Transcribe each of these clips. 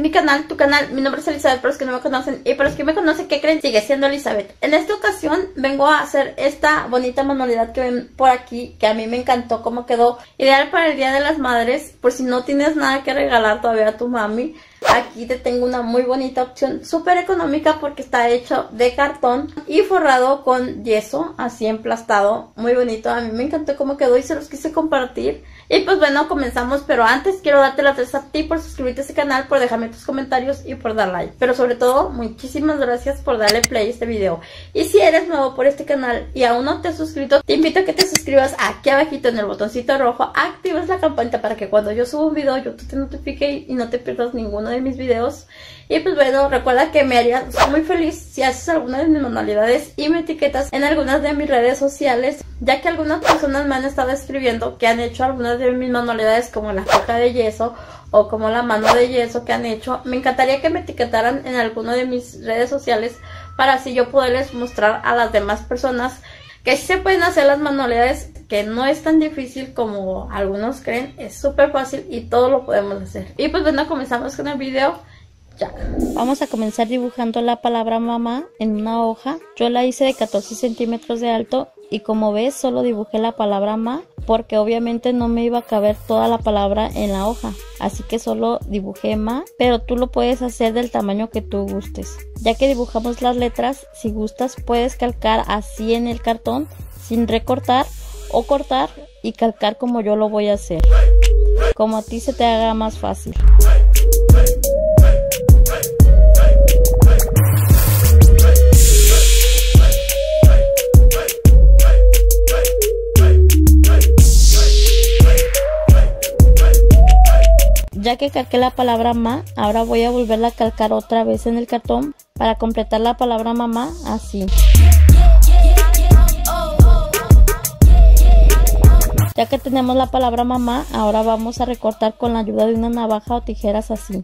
mi canal, tu canal. Mi nombre es Elizabeth, para los que no me conocen. Y para los que me conocen, ¿qué creen? Sigue siendo Elizabeth. En esta ocasión vengo a hacer esta bonita manualidad que ven por aquí, que a mí me encantó cómo quedó. Ideal para el Día de las Madres, por si no tienes nada que regalar todavía a tu mami. Aquí te tengo una muy bonita opción, súper económica porque está hecho de cartón y forrado con yeso, así emplastado, muy bonito. A mí me encantó cómo quedó y se los quise compartir. Y pues bueno, comenzamos, pero antes quiero darte las gracias a ti por suscribirte a este canal, por dejarme tus comentarios y por dar like. Pero sobre todo, muchísimas gracias por darle play a este video. Y si eres nuevo por este canal y aún no te has suscrito, te invito a que te suscribas aquí abajito en el botoncito rojo, actives la campanita para que cuando yo suba un video YouTube te notifique y no te pierdas ninguno de mis videos. Y pues bueno, recuerda que me haría muy feliz si haces alguna de mis manualidades y me etiquetas en algunas de mis redes sociales, ya que algunas personas me han estado escribiendo que han hecho algunas de mis manualidades, como la caja de yeso o como la mano de yeso que han hecho. Me encantaría que me etiquetaran en alguna de mis redes sociales para así yo poderles mostrar a las demás personas que sí se pueden hacer las manualidades, que no es tan difícil como algunos creen, es súper fácil y todo lo podemos hacer. Y pues bueno, comenzamos con el video. Ya. Vamos a comenzar dibujando la palabra mamá en una hoja. Yo la hice de 14 centímetros de alto y como ves solo dibujé la palabra ma, porque obviamente no me iba a caber toda la palabra en la hoja, así que solo dibujé ma, pero tú lo puedes hacer del tamaño que tú gustes. Ya que dibujamos las letras, si gustas puedes calcar así en el cartón sin recortar o cortar y calcar como yo lo voy a hacer, como a ti se te haga más fácil. Ya que calqué la palabra ma, ahora voy a volverla a calcar otra vez en el cartón para completar la palabra mamá, así. Ya que tenemos la palabra mamá, ahora vamos a recortar con la ayuda de una navaja o tijeras así.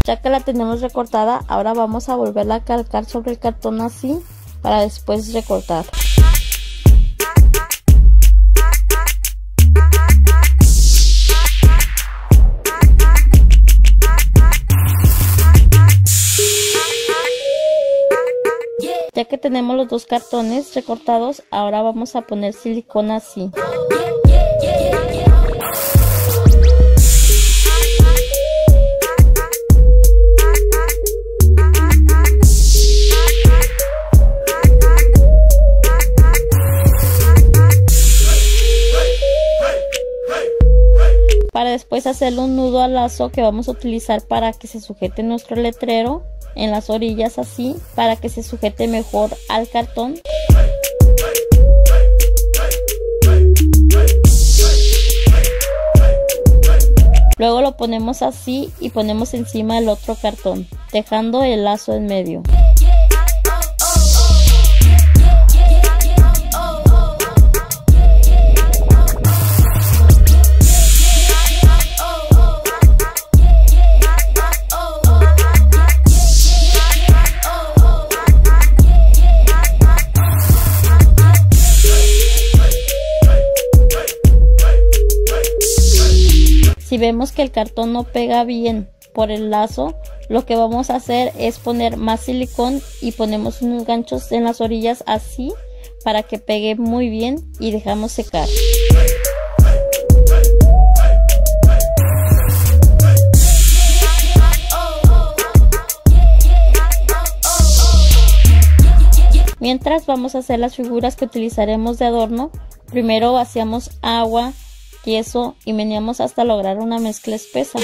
Ya que la tenemos recortada, ahora vamos a volverla a calcar sobre el cartón así, para después recortar. Ya que tenemos los dos cartones recortados, ahora vamos a poner silicona así. Para después hacerle un nudo al lazo que vamos a utilizar para que se sujete nuestro letrero en las orillas así, para que se sujete mejor al cartón. Luego lo ponemos así y ponemos encima el otro cartón, dejando el lazo en medio. Si vemos que el cartón no pega bien por el lazo, lo que vamos a hacer es poner más silicón y ponemos unos ganchos en las orillas así para que pegue muy bien y dejamos secar. Mientras vamos a hacer las figuras que utilizaremos de adorno, primero vaciamos agua, yeso y meneamos hasta lograr una mezcla espesa.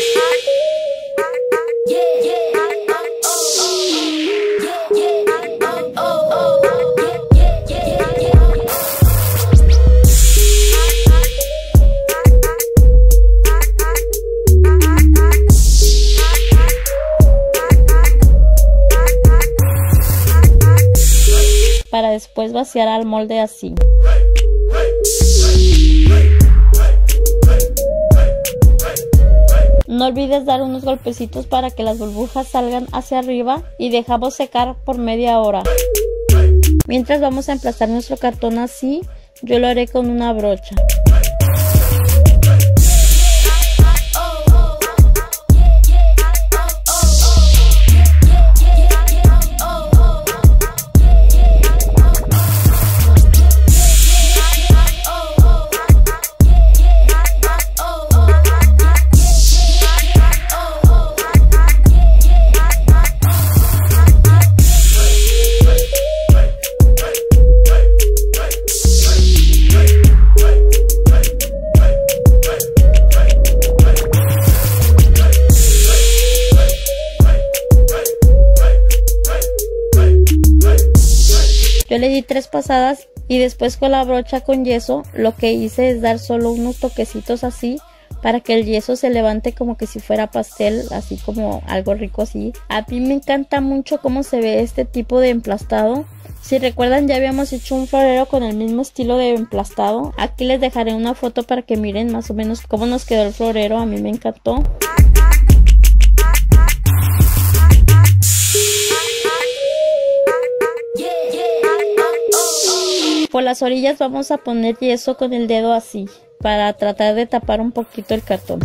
para después vaciar al molde así. No olvides dar unos golpecitos para que las burbujas salgan hacia arriba y dejamos secar por media hora. Mientras vamos a emplastar nuestro cartón así, yo lo haré con una brocha. Yo le di 3 pasadas y después con la brocha con yeso lo que hice es dar solo unos toquecitos así para que el yeso se levante como que si fuera pastel, así como algo rico así. A mí me encanta mucho cómo se ve este tipo de emplastado. Si recuerdan, ya habíamos hecho un florero con el mismo estilo de emplastado. Aquí les dejaré una foto para que miren más o menos cómo nos quedó el florero. A mí me encantó. Por las orillas vamos a poner yeso con el dedo así, para tratar de tapar un poquito el cartón.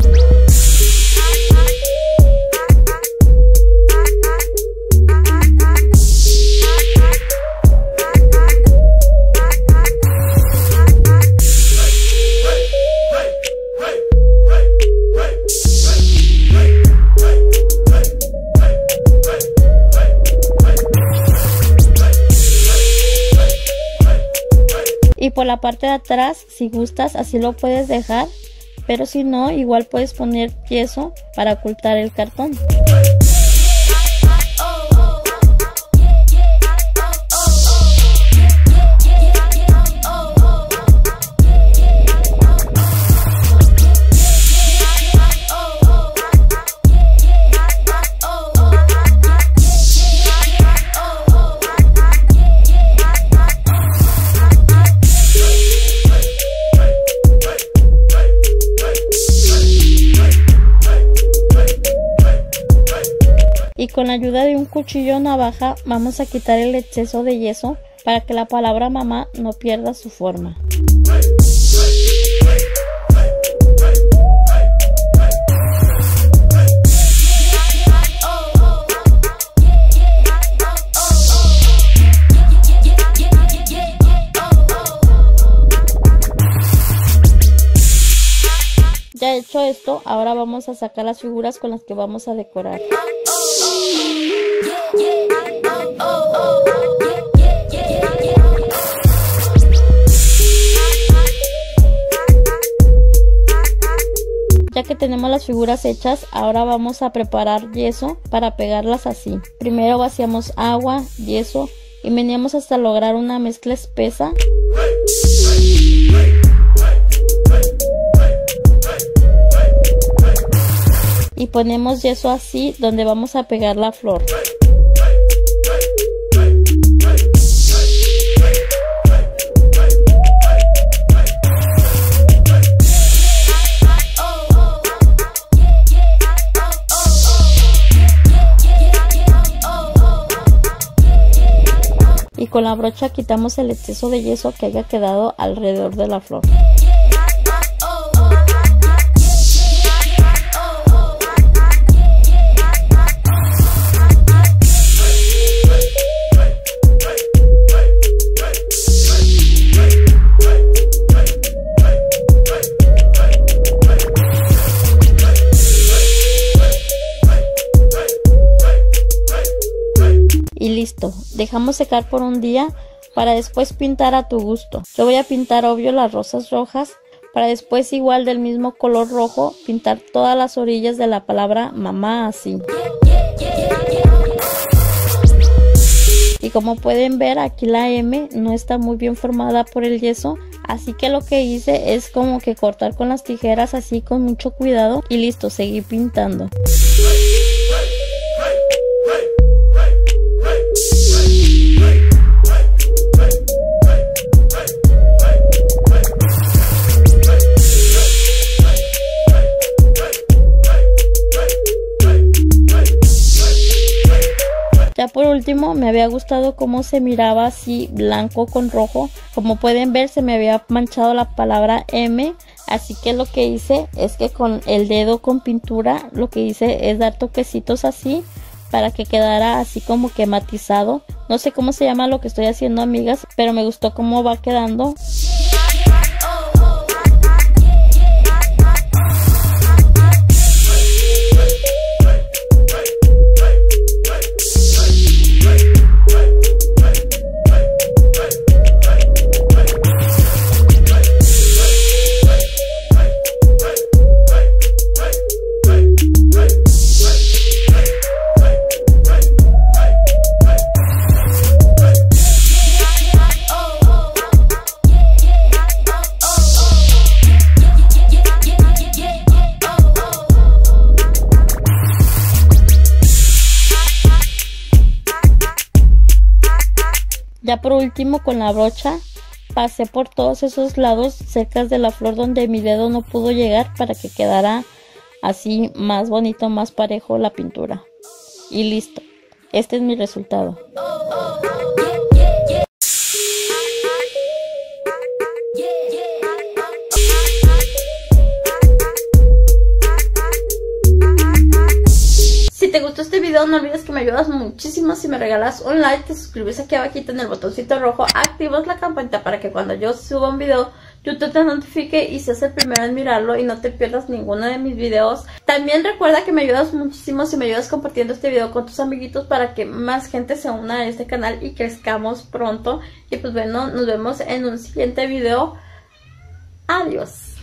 Y por la parte de atrás, si gustas, así lo puedes dejar, pero si no, igual puedes poner yeso para ocultar el cartón. Y con la ayuda de un cuchillo o navaja vamos a quitar el exceso de yeso para que la palabra mamá no pierda su forma. Ya hecho esto, ahora vamos a sacar las figuras con las que vamos a decorar. Ya que tenemos las figuras hechas, ahora vamos a preparar yeso para pegarlas así. Primero vaciamos agua, yeso y meneamos hasta lograr una mezcla espesa. Y ponemos yeso así donde vamos a pegar la flor. Y con la brocha quitamos el exceso de yeso que haya quedado alrededor de la flor. Y listo, dejamos secar por un día para después pintar a tu gusto. Yo voy a pintar obvio las rosas rojas para después igual del mismo color rojo pintar todas las orillas de la palabra mamá así. Y como pueden ver aquí la M no está muy bien formada por el yeso, así que lo que hice es como que cortar con las tijeras así con mucho cuidado y listo, seguí pintando. último, me había gustado cómo se miraba así blanco con rojo. Como pueden ver, se me había manchado la palabra M. Así que lo que hice es que con el dedo con pintura, lo que hice es dar toquecitos así para que quedara así como que matizado. No sé cómo se llama lo que estoy haciendo, amigas, pero me gustó cómo va quedando. Ya por último, con la brocha pasé por todos esos lados cerca de la flor donde mi dedo no pudo llegar para que quedara así más bonito, más parejo la pintura. Y listo, este es mi resultado. Si te gustó este video, no olvides que me ayudas muchísimo si me regalas un like, te suscribes aquí abajito en el botoncito rojo, activas la campanita para que cuando yo suba un video, YouTube te notifique y seas el primero en mirarlo y no te pierdas ninguno de mis videos. También recuerda que me ayudas muchísimo si me ayudas compartiendo este video con tus amiguitos para que más gente se una a este canal y crezcamos pronto. Y pues bueno, nos vemos en un siguiente video. Adiós.